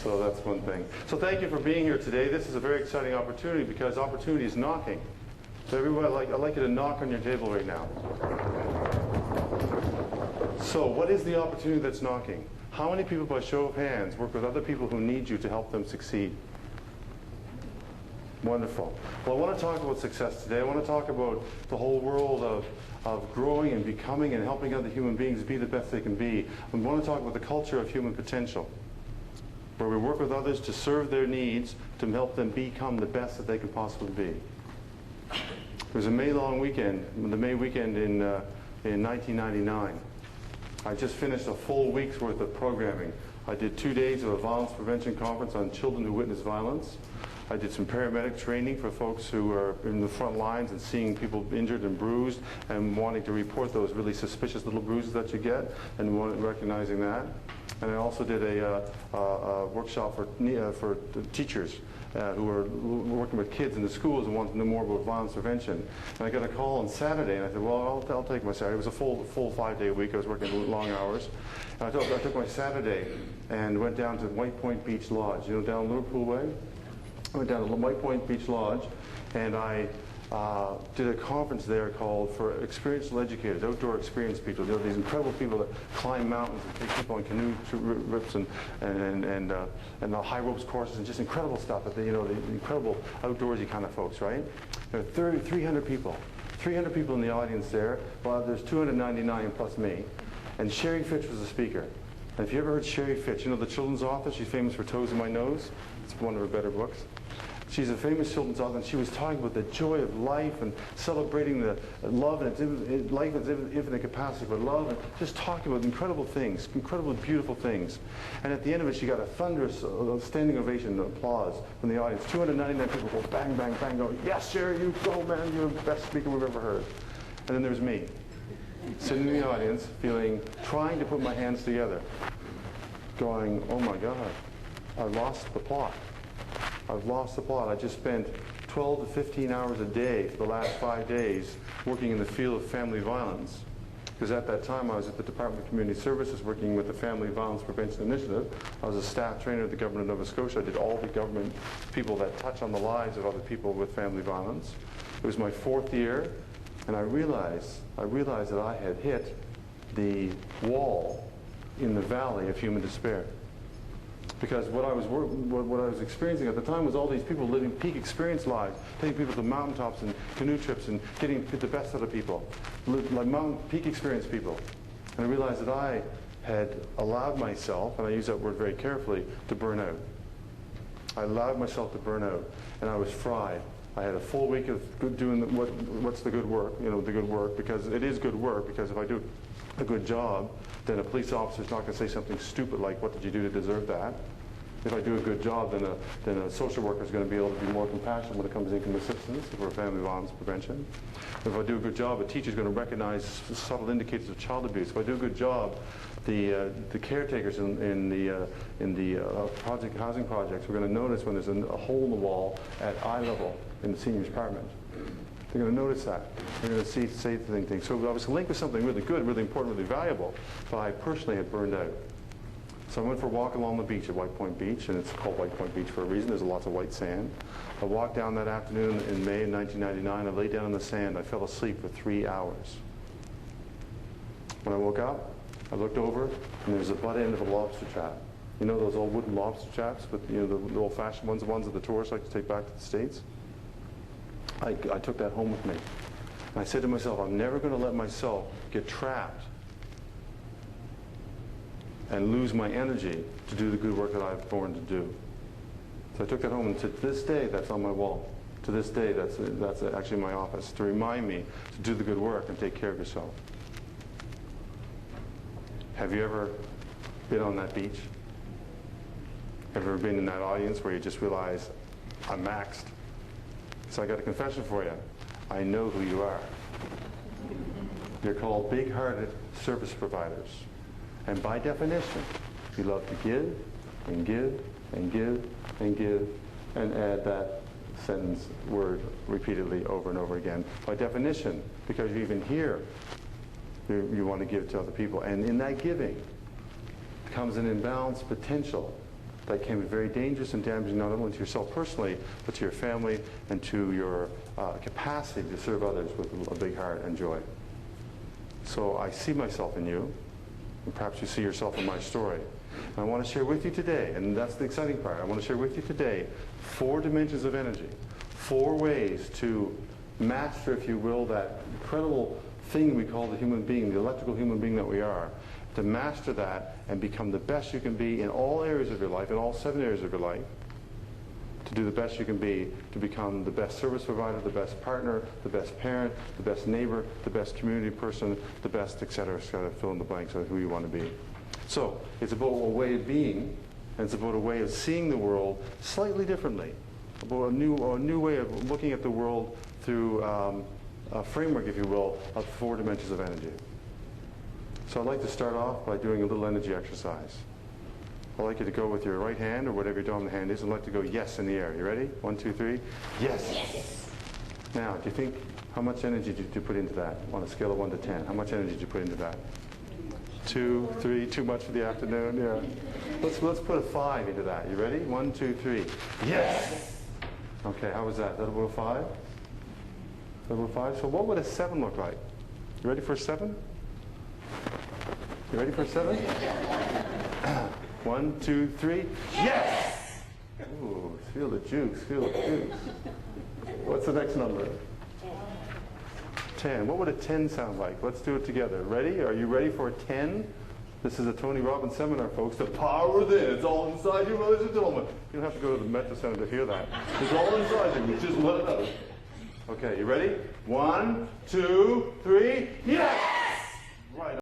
So that's one thing. So thank you for being here today. This is a very exciting opportunity because opportunity is knocking. So everyone, I'd like you to knock on your table right now. So what is the opportunity that's knocking? How many people, by show of hands, work with other people who need you to help them succeed? Wonderful. Well, I want to talk about success today. I want to talk about the whole world of growing and becoming and helping other human beings be the best they can be. I want to talk about the culture of human potential, where we work with others to serve their needs, to help them become the best that they can possibly be. It was a May-long weekend, the May weekend in 1999. I just finished a full week's worth of programming. I did 2 days of a violence prevention conference on children who witness violence. I did some paramedic training for folks who are in the front lines and seeing people injured and bruised and wanting to report those really suspicious little bruises that you get and recognizing that. And I also did a workshop for teachers who are working with kids in the schools and want to know more about violence prevention. And I got a call on Saturday, and I said, well, I'll take my Saturday. It was a full 5-day week. I was working long hours. And I took my Saturday and went down to White Point Beach Lodge, you know, down Liverpool Way. I went down to White Point Beach Lodge, and I did a conference there called for experiential educators, outdoor experienced people. You know, these incredible people that climb mountains and take people on canoe rips and the high ropes courses and just incredible stuff. You know, the incredible outdoorsy kind of folks, right? There are 300 people. 300 people in the audience there. Well, there's 299 plus me. And Sherry Fitch was the speaker. And if you ever heard Sherry Fitch, you know the children's author, she's famous for Toes in My Nose. It's one of her better books. She's a famous children's author, and she was talking about the joy of life and celebrating the love and its life and its infinite capacity for love, and just talking about incredible things, incredibly beautiful things. And at the end of it, she got a thunderous standing ovation, applause from the audience. 299 people go bang, bang, bang, go, yes, Sherry, you go, man, you're the best speaker we've ever heard. And then there's me, sitting in the audience, trying to put my hands together, going, oh my God, I lost the plot. I've lost the plot. I just spent 12 to 15 hours a day for the last 5 days working in the field of family violence. Because at that time I was at the Department of Community Services working with the Family Violence Prevention Initiative. I was a staff trainer at the Government of Nova Scotia. I did all the government people that touch on the lives of other people with family violence. It was my 4th year, and I realized that I had hit the wall in the valley of human despair. Because what I was experiencing at the time was all these people living peak experience lives, taking people to mountaintops and canoe trips and getting the best out of people, like peak experience people. And I realized that I had allowed myself, and I use that word very carefully, to burn out. I allowed myself to burn out, and I was fried. I had a full week of doing what's the good work, you know, the good work, because it is good work, because if I do a good job, then a police officer's not going to say something stupid like, what did you do to deserve that? If I do a good job, then a social worker is going to be able to be more compassionate when it comes to income assistance for family violence prevention. If I do a good job, a teacher is going to recognize subtle indicators of child abuse. If I do a good job, the caretakers in the housing projects are going to notice when there's a hole in the wall at eye level in the seniors' apartment. They're going to notice that. They're going to say things. So I was linked with something really good, really important, really valuable, but I personally had burned out. So I went for a walk along the beach at White Point Beach, and it's called White Point Beach for a reason. There's lots of white sand. I walked down that afternoon in May 1999. I lay down in the sand. I fell asleep for 3 hours. When I woke up, I looked over, and there was a butt end of a lobster trap. You know those old wooden lobster traps, with the old-fashioned ones, the ones that the tourists like to take back to the States? I took that home with me. And I said to myself, I'm never going to let myself get trapped and lose my energy to do the good work that I was born to do. So I took that home, and to this day, that's on my wall. To this day, that's actually my office, to remind me to do the good work and take care of yourself. Have you ever been on that beach? Have you ever been in that audience where you just realize, I'm maxed? So I got a confession for you. I know who you are. You're called big-hearted service providers. And by definition, you love to give and give and give and give and add that sentence word repeatedly over and over again. By definition, because you're even here, you want to give to other people. And in that giving comes an imbalanced potential that can be very dangerous and damaging not only to yourself personally, but to your family and to your capacity to serve others with a big heart and joy. So I see myself in you, and perhaps you see yourself in my story. And I want to share with you today, and that's the exciting part, I want to share with you today 4 dimensions of energy, 4 ways to master, if you will, that incredible thing we call the human being, the electrical human being that we are, to master that and become the best you can be in all areas of your life, in all 7 areas of your life, to do the best you can be, to become the best service provider, the best partner, the best parent, the best neighbor, the best community person, the best, etc., fill in the blanks of who you want to be. So it's about a way of being, and it's about a way of seeing the world slightly differently, about a new way of looking at the world through a framework, if you will, of 4 dimensions of energy. So I'd like to start off by doing a little energy exercise. I'd like you to go with your right hand, or whatever your dominant hand is, and I'd like to go yes in the air. You ready? 1, 2, 3. Yes. Yes. Now, do you think, how much energy did you put into that on a scale of 1 to 10? How much energy did you put into that? 2, 3, too much for the afternoon? Yeah. Let's put a 5 into that. You ready? 1, 2, 3. Yes. Okay, how was that? Is that about a 5? Is that about a 5? So what would a 7 look like? You ready for a 7? You ready for a 7? 1, 2, 3. Yes! Ooh, feel the juice, feel the juice. What's the next number? 10. What would a 10 sound like? Let's do it together. Ready? Are you ready for a 10? This is a Tony Robbins seminar, folks. The power within. It's all inside you, ladies and gentlemen. You don't have to go to the Metro Center to hear that. It's all inside you. Just let it out. Okay, you ready? 1, 2, 3. Yes!